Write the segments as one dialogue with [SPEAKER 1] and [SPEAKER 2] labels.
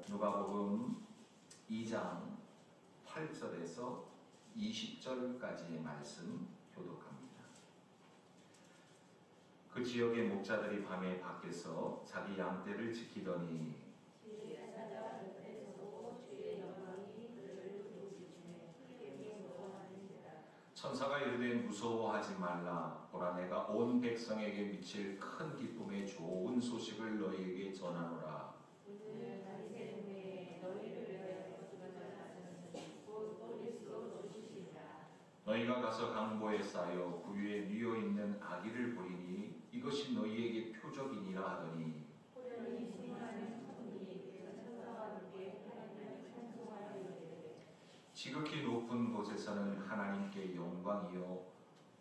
[SPEAKER 1] 누가복음 2장 8절에서 20절까지의 말씀 교독합니다. 그 지역의 목자들이 밤에 밖에서 자기 양떼를 지키더니 천사가 이르되 무서워하지 말라. 보라, 내가 온 백성에게 미칠 큰 기쁨의 좋은 소식을 너희에게 전하노라. 너희가 가서 강보에 쌓여 구유에 뉘어 있는 아기를 보리니 이것이 너희에게 표적이니라 하더니 지극히 높은 곳에서는 하나님께 영광이요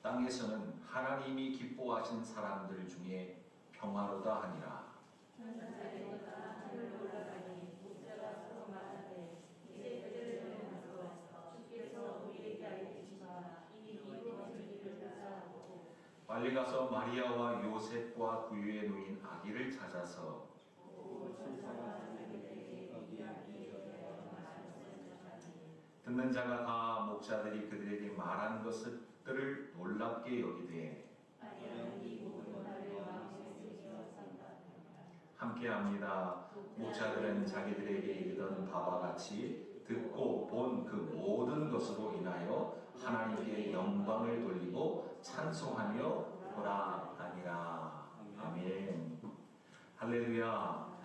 [SPEAKER 1] 땅에서는 하나님이 기뻐하신 사람들 중에 평화로다 하니라. 빨리 가서 마리아와 요셉과 구유에 놓인 아기를 찾아서 듣는 자가 다 목자들이 그들에게 말한 것들을 놀랍게 여기되 함께합니다. 목자들은 자기들에게 이르던 바와 같이 듣고 본 그 모든 것으로 인하여 하나님께 영광을 돌리고 찬송하며 보라하니라. 아멘. 할렐루야.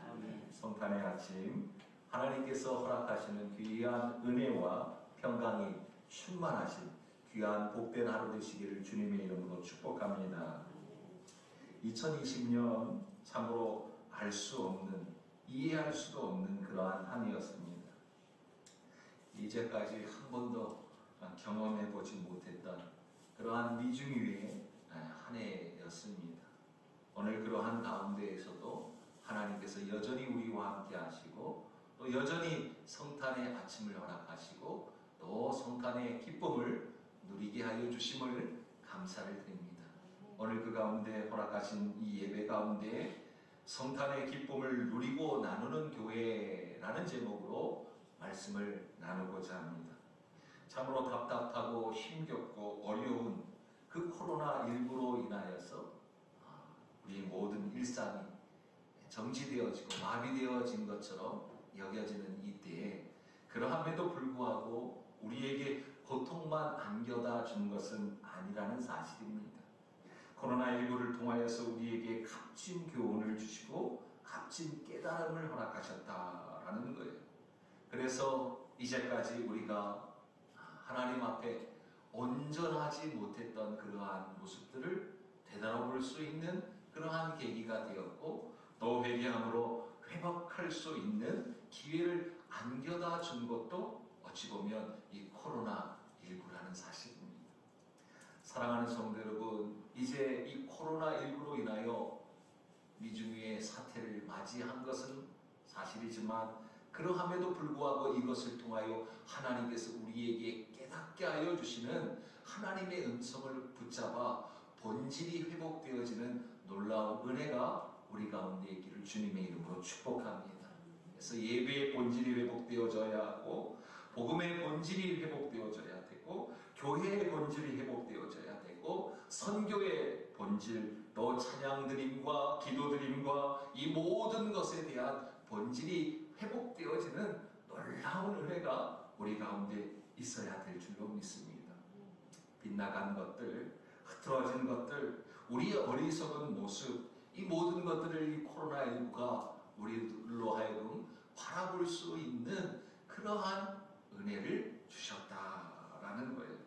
[SPEAKER 1] 성탄의 아침, 하나님께서 허락하시는 귀한 은혜와 평강이 충만하신 귀한 복된 하루 되시기를 주님의 이름으로 축복합니다. 2020년 참으로 알 수 없는, 이해할 수도 없는 그러한 한 해였습니다. 이제까지 한 번도 경험해보지 못했던 그러한 미중 위의 한 해였습니다. 오늘 그러한 가운데에서도 하나님께서 여전히 우리와 함께 하시고 또 여전히 성탄의 아침을 허락하시고 또 성탄의 기쁨을 누리게 하여 주심을 감사를 드립니다. 오늘 그 가운데 허락하신 이 예배 가운데 성탄의 기쁨을 누리고 나누는 교회라는 제목으로 말씀을 나누고자 합니다. 참으로 답답하고 힘겹고 어려운 그 코로나19로 인하여서 우리 모든 일상이 정지되어지고 마비되어진 것처럼 여겨지는 이때에 그러함에도 불구하고 우리에게 고통만 안겨다 준 것은 아니라는 사실입니다. 코로나19를 통하여서 우리에게 값진 교훈을 주시고 값진 깨달음을 허락하셨다라는 거예요. 그래서 이제까지 우리가 하나님 앞에 온전하지 못했던 그러한 모습들을 되돌아볼 수 있는 그러한 계기가 되었고 또 회개함으로 회복할 수 있는 기회를 안겨다 준 것도 어찌 보면 이 코로나19라는 사실입니다. 사랑하는 성도 여러분, 이제 이 코로나19로 인하여 미중위의 사태를 맞이한 것은 사실이지만 그러함에도 불구하고 이것을 통하여 하나님께서 우리에게 깨닫게 하여 주시는 하나님의 음성을 붙잡아 본질이 회복되어지는 놀라운 은혜가 우리 가운데 있기를 주님의 이름으로 축복합니다. 그래서 예배의 본질이 회복되어져야 하고 복음의 본질이 회복되어져야 되고 교회의 본질이 회복되어져야 되고 선교의 본질 또 찬양드림과 기도드림과 이 모든 것에 대한 본질이 회복되어지는 놀라운 은혜가 우리 가운데 있어야 될 줄로 믿습니다. 빗나간 것들, 흐트러진 것들, 우리의 어리석은 모습, 이 모든 것들을 이 코로나19가 우리로 하여금 바라볼 수 있는 그러한 은혜를 주셨다라는 거예요.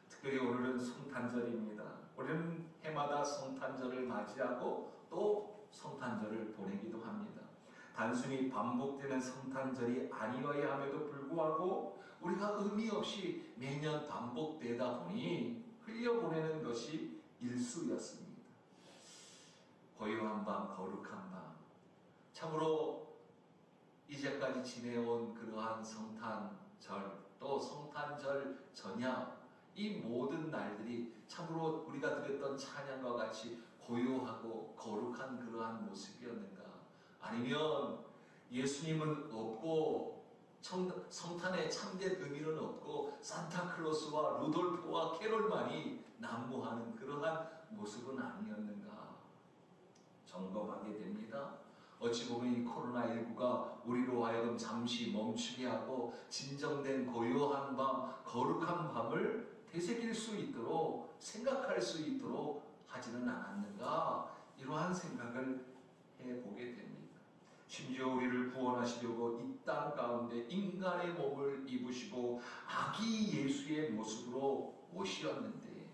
[SPEAKER 1] 특별히 오늘은 성탄절입니다. 우리는 해마다 성탄절을 맞이하고 또 성탄절을 보내기도 합니다. 단순히 반복되는 성탄절이 아니어야 함에도 불구하고 우리가 의미 없이 매년 반복되다 보니 흘려보내는 것이 일수였습니다. 고요한 밤, 거룩한 밤, 참으로 이제까지 지내온 그러한 성탄절 또 성탄절 전야 이 모든 날들이 참으로 우리가 드렸던 찬양과 같이 고요하고 거룩한 그러한 모습이었는가? 아니면 예수님은 없고 성탄의 참된 의미는 없고 산타클로스와 루돌프와 캐롤만이 난무하는 그러한 모습은 아니었는가 점검하게 됩니다. 어찌 보면 이 코로나19가 우리로 하여금 잠시 멈추게 하고 진정된 고요한 밤, 거룩한 밤을 되새길 수 있도록 생각할 수 있도록 하지는 않았는가 이러한 생각을 해보게 됩니다. 심지어 우리를 구원하시려고 이 땅 가운데 인간의 몸을 입으시고 아기 예수의 모습으로 오셨는데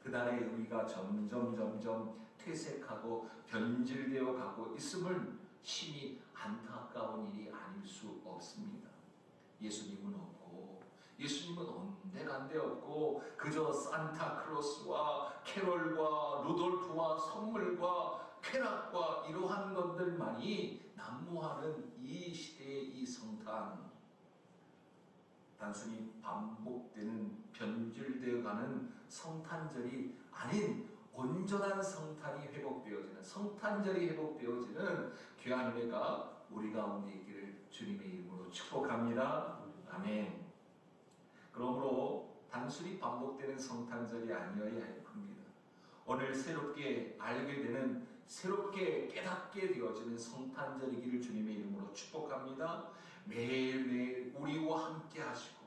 [SPEAKER 1] 그날의 의미가 점점 퇴색하고 변질되어 가고 있음을 심히 안타까운 일이 아닐 수 없습니다. 예수님은 없고 예수님은 온데간데 없고 그저 산타클로스와 캐롤과 루돌프와 선물과 쾌락과 이러한 것들만이 난무하는 이 시대의 이 성탄, 단순히 반복되는 변질되어가는 성탄절이 아닌 온전한 성탄이 회복되어지는, 성탄절이 회복되어지는 귀한 예배가 우리 가운데 있기를 주님의 이름으로 축복합니다. 아멘. 그러므로 단순히 반복되는 성탄절이 아니어야 합니다. 오늘 새롭게 알게 되는, 새롭게 깨닫게 되어지는 성탄절이기를 주님의 이름으로 축복합니다. 매일매일 우리와 함께 하시고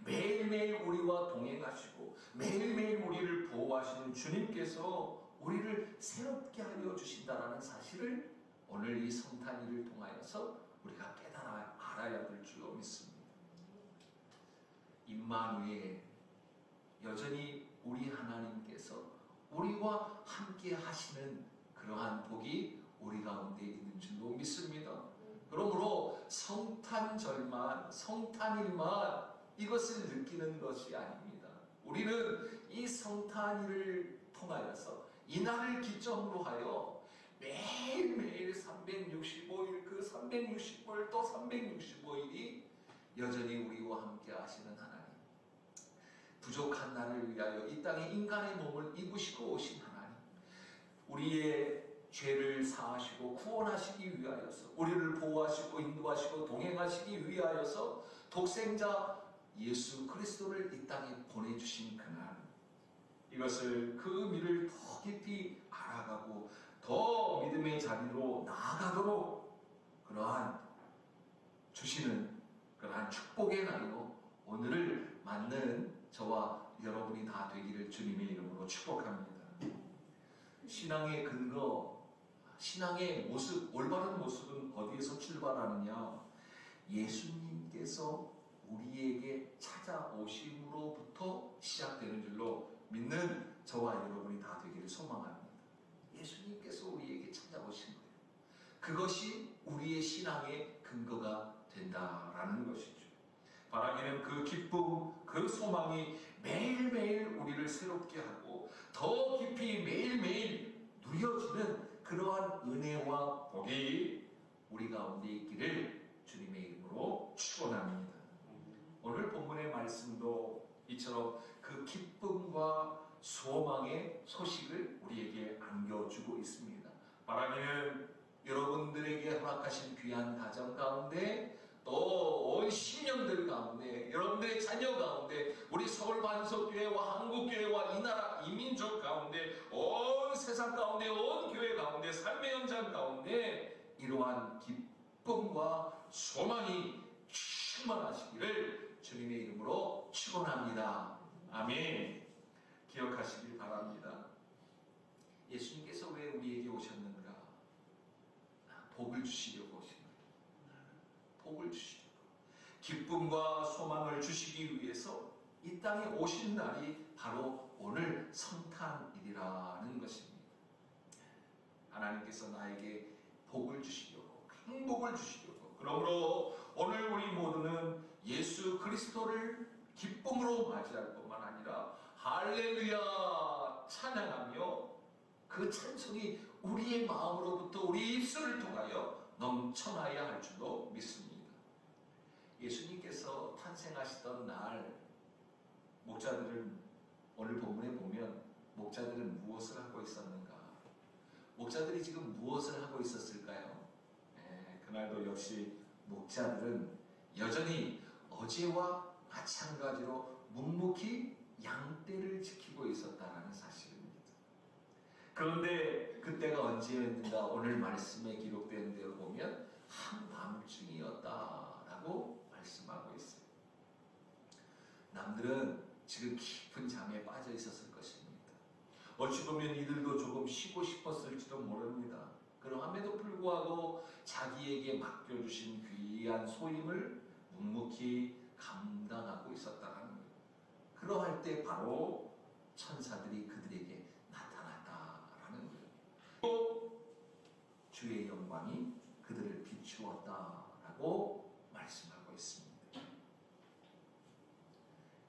[SPEAKER 1] 매일매일 우리와 동행하시고 매일매일 우리를 보호하시는 주님께서 우리를 새롭게 하여 주신다는 사실을 오늘 이 성탄일을 통하여서 우리가 깨달아 알아야 될 줄로 믿습니다. 임마누엘, 여전히 우리 하나님께서 우리와 함께 하시는 그러한 복이 우리 가운데 있는 줄로 믿습니다. 그러므로 성탄절만, 성탄일만 이것을 느끼는 것이 아닙니다. 우리는 이 성탄일을 통하여서 이날을 기점으로 하여 매일매일 365일, 그 365일 또 365일이 여전히 우리와 함께 하시는 하나님, 부족한 나를 위하여 이 땅에 인간의 몸을 입으시고 오신 하나님, 우리의 죄를 사하시고 구원하시기 위하여서, 우리를 보호하시고 인도하시고 동행하시기 위하여서 독생자 예수 그리스도를 이 땅에 보내주신 그날, 이것을 그 의미를 더 깊이 알아가고 더 믿음의 자리로 나아가도록 그러한 주시는 그러한 축복의 날로 오늘을 맞는 저와 여러분이 다 되기를 주님의 이름으로 축복합니다. 신앙의 근거, 신앙의 모습, 올바른 모습은 어디에서 출발하느냐? 예수님께서 우리에게 찾아오심으로부터 시작되는 줄로 믿는 저와 여러분이 다 되기를 소망합니다. 예수님께서 우리에게 찾아오신 거예요. 그것이 우리의 신앙의 근거가 된다라는 것이죠. 바라기는 그 기쁨, 그 소망이 매일매일 우리를 새롭게 하고 더 깊이 매일매일 누려지는 그러한 은혜와 복이 우리 가운데 있기를 주님의 이름으로 축원합니다. 오늘 본문의 말씀도 이처럼 그 기쁨과 소망의 소식을 우리에게 안겨주고 있습니다. 바라기는 여러분들에게 허락하신 귀한 가정 가운데 또 온 신령들 가운데 여러분들의 자녀 가운데 우리 서울반석교회와 한국교회와 이 나라 이민족 가운데 온 세상 가운데 온 교회 가운데 삶의 현장 가운데 이러한 기쁨과 소망이 충만하시기를 주님의 이름으로 축원합니다. 아멘. 기억하시길 바랍니다. 예수님께서 왜 우리에게 오셨는가? 복을 주시려고 오신 거예요. 복을 주시려고, 기쁨과 소망을 주시기 위해서 이 땅에 오신 날이 바로 오늘 성탄일이라는 것입니다. 하나님께서 나에게 복을 주시려고, 행복을 주시려고, 그러므로 오늘 우리 모두는 예수 그리스도를 기쁨으로 맞이할 뿐만 아니라 할렐루야 찬양하며 그 찬송이 우리의 마음으로부터 우리 입술을 통하여 넘쳐나야 할 줄로 믿습니다. 예수님께서 탄생하시던 날 목자들은, 오늘 본문에 보면 목자들은 무엇을 하고 있었는가? 목자들이 지금 무엇을 하고 있었을까요? 그날도 역시 목자들은 여전히 어제와 마찬가지로 묵묵히 양떼를 지키고 있었다는 사실입니다. 그런데 그때가 언제였는가 오늘 말씀에 기록된 대로 보면 한밤중이었다라고 말씀하고 있어요. 남들은 지금 깊은 잠에 빠져 있었을 것입니다. 어찌 보면 이들도 조금 쉬고 싶었을지도 모릅니다. 그럼에도 불구하고 자기에게 맡겨주신 귀한 소임을 묵묵히 감당하고 있었다는 거예요. 그러할 때 바로 천사들이 그들에게 나타났다라는 거예요. 또 주의 영광이 그들을 비추었다라고 말씀하고 있습니다.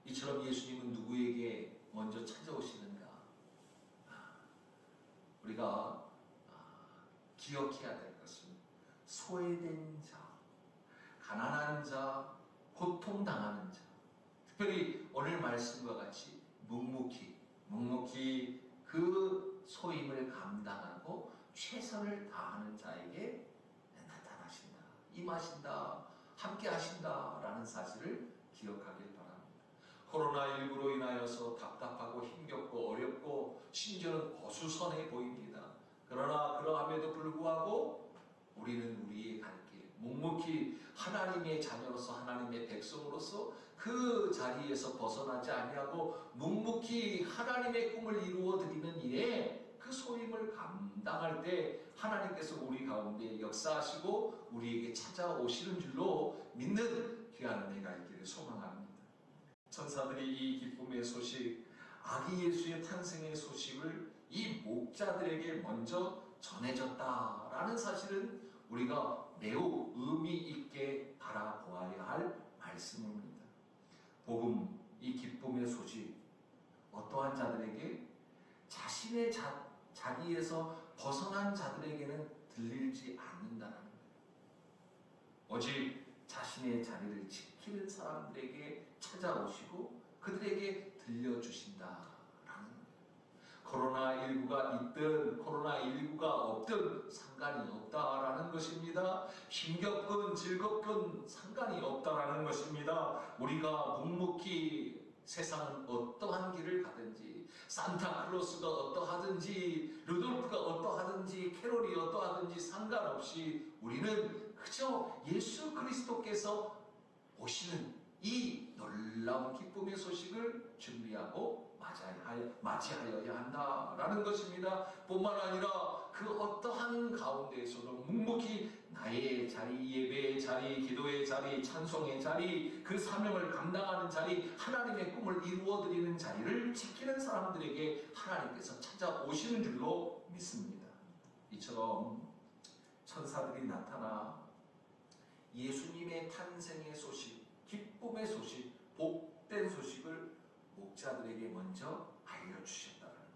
[SPEAKER 1] 이처럼 예수님은 누구에게 먼저 찾아오시는가? 우리가 기억해야 될 것은 소외된 자, 가난한 자, 고통당하는 자, 특별히 오늘 말씀과 같이 묵묵히 그 소임을 감당하고 최선을 다하는 자에게 나타나신다, 임하신다, 함께 하신다라는 사실을 기억하길 바랍니다. 코로나19로 인하여서 답답하고 힘겹고 어렵고 심지어는 어수선해 보입니다. 그러나 그러함에도 불구하고 우리는 우리의 갈 길 묵묵히 하나님의 자녀로서 하나님의 백성으로서 그 자리에서 벗어나지 아니하고 묵묵히 하나님의 꿈을 이루어드리는 일에 그 소임을 감당할 때 하나님께서 우리 가운데 역사하시고 우리에게 찾아오시는 줄로 믿는 귀한 은혜가 있기를 소망합니다. 천사들이 이 기쁨의 소식, 아기 예수의 탄생의 소식을 이 목자들에게 먼저 전해졌다라는 사실은 우리가 매우 의미 있게 바라보아야 할 말씀입니다. 복음, 이 기쁨의 소식, 어떠한 자들에게 자신의 자리에서 벗어난 자들에게는 들리지 않는다는 거예요. 오직 자신의 자리를 지키는 사람들에게 찾아오시고 그들에게 들려주신다라는 거예요. 코로나19가 있든 코로나19가 없든 상관이 없다라는 것입니다. 힘겹건 즐겁건 상관이 없다라는 것입니다. 우리가 묵묵히 세상은 어떠한 길을 가든지, 산타클로스가 어떠하든지, 루돌프가 어떠하든지, 캐롤이 어떠하든지 상관없이 우리는 그저 예수 그리스도께서 오시는 이 놀라운 기쁨의 소식을 준비하고 맞이하여야 한다라는 것입니다. 뿐만 아니라 그 어떠한 가운데에서도 묵묵히 나의 자리, 예배의 자리, 기도의 자리, 찬송의 자리, 그 사명을 감당하는 자리, 하나님의 꿈을 이루어드리는 자리를 지키는 사람들에게 하나님께서 찾아오시는 줄로 믿습니다. 이처럼 천사들이 나타나 예수님의 탄생의 소식, 기쁨의 소식, 복된 소식을 목자들에게 먼저 알려주셨다는 거예요.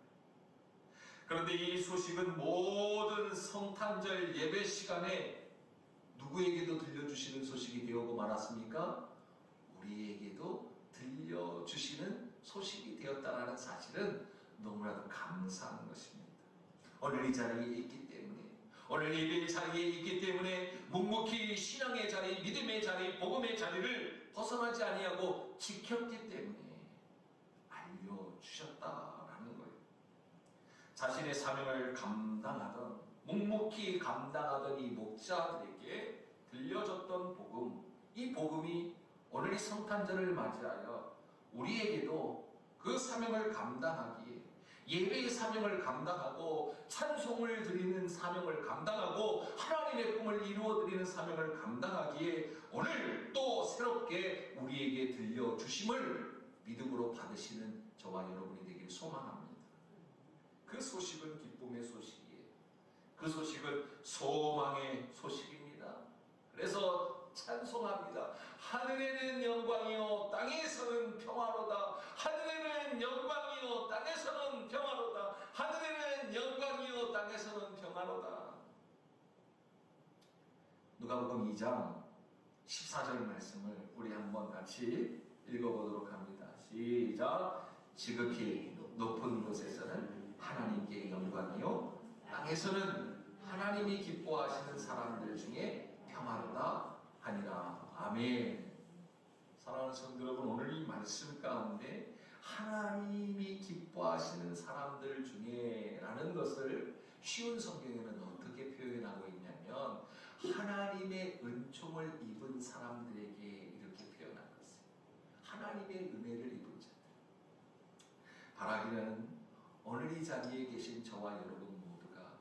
[SPEAKER 1] 그런데 이 소식은 모든 성탄절 예배 시간에 누구에게도 들려주시는 소식이 되었고 말았습니까? 우리에게도 들려주시는 소식이 되었다는 사실은 너무나도 감사한 것입니다. 오늘 이 자리에 있기 때문에, 오늘 예배의 자리에 있기 때문에 묵묵히 신앙의 자리, 믿음의 자리, 복음의 자리를 벗어나지 아니하고 지켰기 때문에 알려주셨다라는 거예요. 자신의 사명을 감당하던, 묵묵히 감당하던 이 목자들에게 들려줬던 복음, 이 복음이 오늘 이 성탄절을 맞이하여 우리에게도 그 사명을 감당하기에, 예배의 사명을 감당하고 찬송을 드리는 사명을 감당하고 하나님의 꿈을 이루어드리는 사명을 감당하기에 오늘 또 새롭게 우리에게 들려주심을 믿음으로 받으시는 저와 여러분이 되길 소망합니다. 그 소식은 기쁨의 소식이에요. 그 소식은 소망의 소식입니다. 그래서 찬송합니다. 하늘에는 영광이요 땅에서는 평화로다. 하늘에는 영광이요 땅에서는 평화로다. 하늘에는 영광이요 땅에서는 평화로다. 누가복음 2장 14절 말씀을 우리 한번 같이 읽어보도록 합니다. 시작. 지극히 높은 곳에서는 하나님께 영광이요 땅에서는 하나님이 기뻐하시는 사람들 중에 평안하다 하니라. 아멘. 사랑하는 성도 여러분, 오늘 이 말씀 가운데 하나님이 기뻐하시는 사람들 중에 라는 것을 쉬운 성경에는 어떻게 표현하고 있냐면 하나님의 은총을 입은 사람들에게 이렇게 표현하고 있어요. 하나님의 은혜를 입은 자들. 바라기는 오늘 이 자리에 계신 저와 여러분 모두가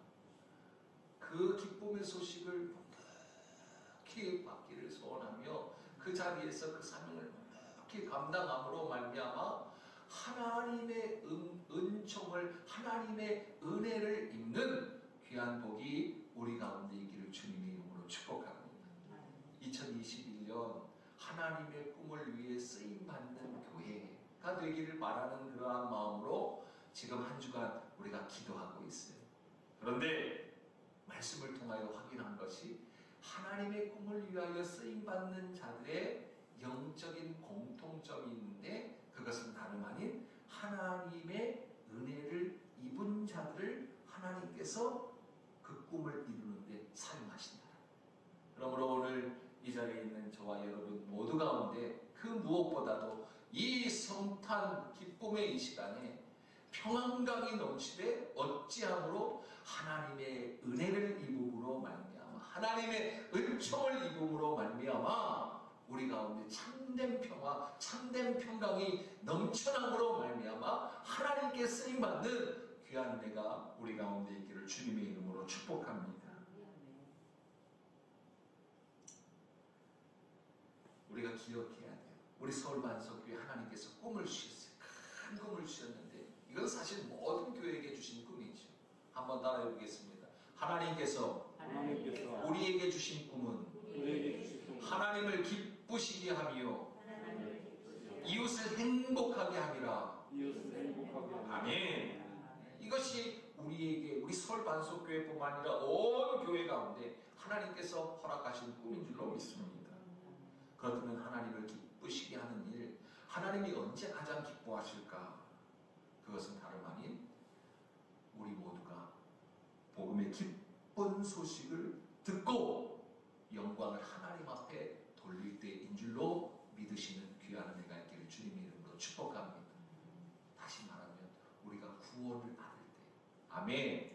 [SPEAKER 1] 그 기쁨의 소식을 묵묵히 받기를 소원하며 그 자리에서 그 사명을 묵묵히 감당함으로 말미암아 하나님의 은총을, 하나님의 은혜를 입는 귀한 복이 우리 가운데 있기를 주님의 이름으로 축복합니다. 2021년 하나님의 꿈을 위해 쓰임받는 교회가 되기를 바라는 그러한 마음으로 지금 한 주간 우리가 기도하고 있어요. 그런데 말씀을 통하여 확인한 것이 하나님의 꿈을 위하여 쓰임받는 자들의 영적인 공통점이 있는데 그것은 다름 아닌 하나님의 은혜를 입은 자들을 하나님께서 그 꿈을 이루는데 사용하신다. 그러므로 오늘 이 자리에 있는 저와 여러분 모두 가운데 그 무엇보다도 이 성탄 기쁨의 이 시간에 평안감이 넘치되 어찌함으로 하나님의 은혜를 입음으로 말미암아 하나님의 은총을 입음으로 말미암아 우리 가운데 참된 평화, 참된 평강이 넘쳐남으로 말미암아 하나님께 쓰임받는 귀한 은혜가 우리 가운데 있기를 주님의 이름으로 축복합니다. 우리가 기억해야 돼요. 우리 서울반석교회 하나님께서 꿈을 주셨어요. 큰 꿈을 주셨는데 이건 사실 모든 교회에게 주신 꿈이죠. 한번 따라해 보겠습니다. 하나님께서 우리에게 주신 꿈은 하나님을 기쁘시게 하며 이웃을 행복하게 함이라. 아멘. 이것이 우리에게, 우리 서울반석교회뿐만 아니라 온 교회 가운데 하나님께서 허락하신 꿈인 줄로 믿습니다. 그렇다면 하나님을 기쁘시게 하는 일, 하나님이 언제 가장 기뻐하실까? 그것은 다름 아닌 우리 모두가 복음의 기쁜 소식을 듣고 영광을 하나님 앞에 돌릴 때인 줄로 믿으시는 귀한 은혜가 있기를 주님의 이름으로 축복합니다. 다시 말하면 우리가 구원을 받을 때, 아멘.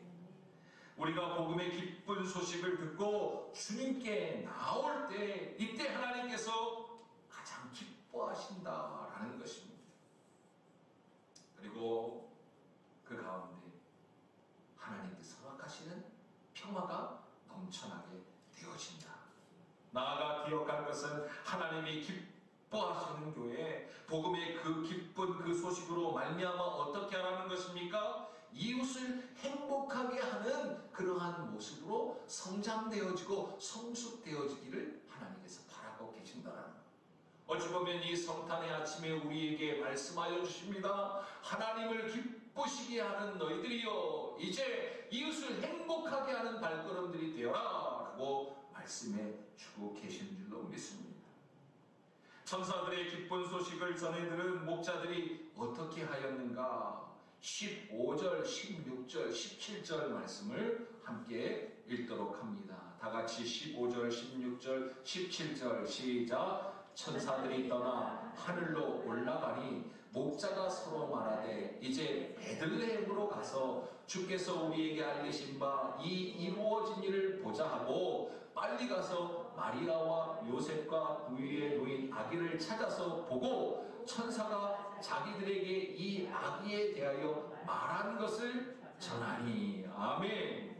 [SPEAKER 1] 우리가 복음의 기쁜 소식을 듣고 주님께 나올 때 이때 하나님께서 가장 기뻐하신다라는 것입니다. 그리고 그 가운데 하나님께서 허락하시는 평화가 넘쳐나게 되어진다. 나아가 기억할 것은 하나님이 기뻐하시는 교회, 복음의 그 기쁜 그 소식으로 말미암아 어떻게 하라는 것입니까? 이웃을 행복하게 하는 그러한 모습으로 성장되어지고 성숙되어지기를 하나님께서 바라고 계신다는 것. 어찌 보면 이 성탄의 아침에 우리에게 말씀하여 주십니다. 하나님을 기쁘시게 하는 너희들이여 이제 이웃을 행복하게 하는 발걸음들이 되어라 라고 말씀해 주고 계신 줄로 믿습니다. 천사들의 기쁜 소식을 전해 들은 목자들이 어떻게 하였는가? 15절, 16절, 17절 말씀을 함께 읽도록 합니다. 다 같이 15절, 16절, 17절 시작. 천사들이 떠나 하늘로 올라가니 목자가 서로 말하되 이제 베들레헴으로 가서 주께서 우리에게 알리신 바 이 이루어진 일을 보자 하고 빨리 가서 마리아와 요셉과 그 위에 놓인 아기를 찾아서 보고 천사가 자기들에게 이 아기에 대하여 말한 것을 전하니. 아멘.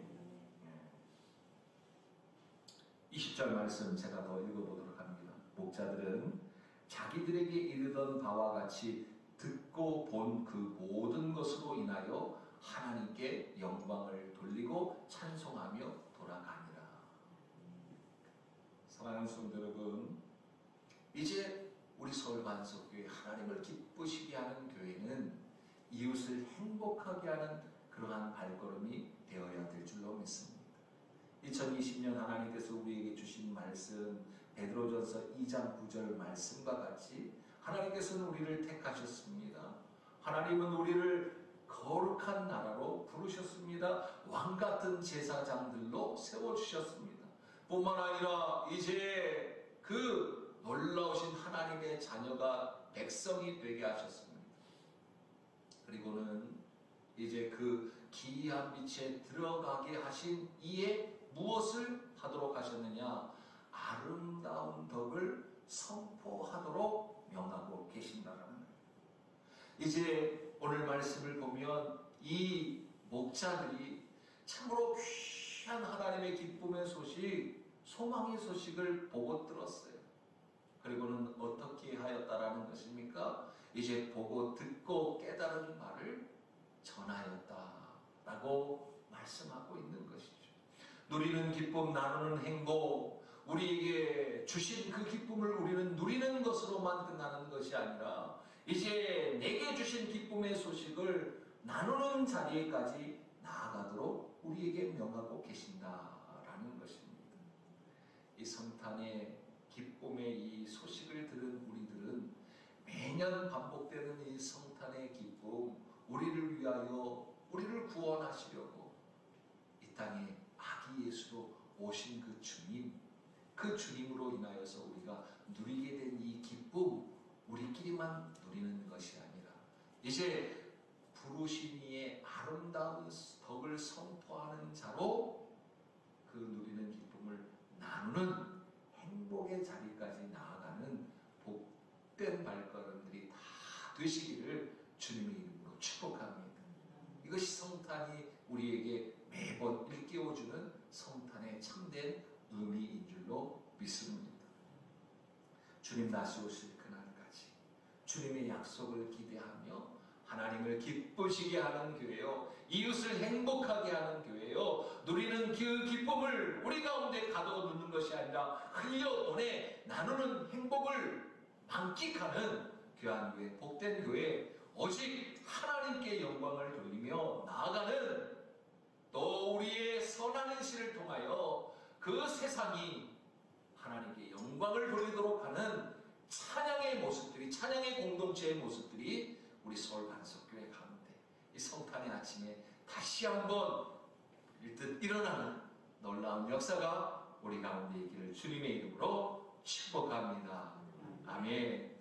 [SPEAKER 1] 20절 말씀 제가 더 읽어보도록 합니다. 목자들은 자기들에게 이르던 바와 같이 듣고 본 그 모든 것으로 인하여 하나님께 영광을 돌리고 찬송하며 돌아가니라. 사랑하는 성도 여러분, 이제 우리 서울반석교회 하나님을 기쁘시게 하는 교회는 이웃을 행복하게 하는 그러한 발걸음이 되어야 될 줄로 믿습니다. 2020년 하나님께서 우리에게 주신 말씀 베드로전서 2장 9절 말씀과 같이 하나님께서는 우리를 택하셨습니다. 하나님은 우리를 거룩한 나라로 부르셨습니다. 왕같은 제사장들로 세워주셨습니다. 뿐만 아니라 이제 그 놀라우신 하나님의 자녀가 백성이 되게 하셨습니다. 그리고는 이제 그 기이한 빛에 들어가게 하신 이에 무엇을 하도록 하셨느냐? 아름다운 덕을 선포하도록 명하고 계신다는 거예요. 이제 오늘 말씀을 보면 이 목자들이 참으로 귀한 하나님의 기쁨의 소식, 소망의 소식을 보고 들었어요. 그리고는 어떻게 하였다라는 것입니까? 이제 보고 듣고 깨달은 말을 전하였다라고 말씀하고 있는 것이죠. 누리는 기쁨, 나누는 행복, 우리에게 주신 그 기쁨을 우리는 누리는 것으로만 끝나는 것이 아니라 이제 내게 주신 기쁨의 소식을 나누는 자리에까지 나아가도록 우리에게 명하고 계신다라는 것입니다. 이 성탄의 기쁨의 이 소식을 들은 우리들은 매년 반복되는 이 성탄의 기쁨, 우리를 위하여 우리를 구원하시려고 이 땅에 아기 예수로 오신 그 주님, 그 주님으로 인하여서 우리가 누리게 된 이 기쁨, 우리끼리만 누리는 것이 아니라 이제 부르신 이의 아름다운 덕을 선포하는 자로 그 누리는 기쁨을 나누는 행복의 자리까지 나아가는 복된 발걸음들이 다 되시기를 주님의 이름으로 축복합니다. 이것이 성탄이 우리에게 매번 일깨워주는 성탄의 참된 의미인 줄로 믿습니다. 주님 다시 오실 그날까지 주님의 약속을 기대하며 하나님을 기쁘시게 하는 교회요, 이웃을 행복하게 하는 교회요, 누리는 그 기쁨을 우리 가운데 가둬두는 것이 아니라 흘려보내 나누는 행복을 만끽하는 귀한 교회, 복된 교회, 오직 하나님께 영광을 돌리며 나아가는, 또 우리의 선한 행실을 통하여 그 세상이 하나님께 영광을 돌리도록 하는 찬양의 모습들이, 찬양의 공동체의 모습들이 우리 서울 반석교회 가운데 이 성탄의 아침에 다시 한번 일어나는 놀라운 역사가 우리 가운데 있기를 주님의 이름으로 축복합니다. 아멘.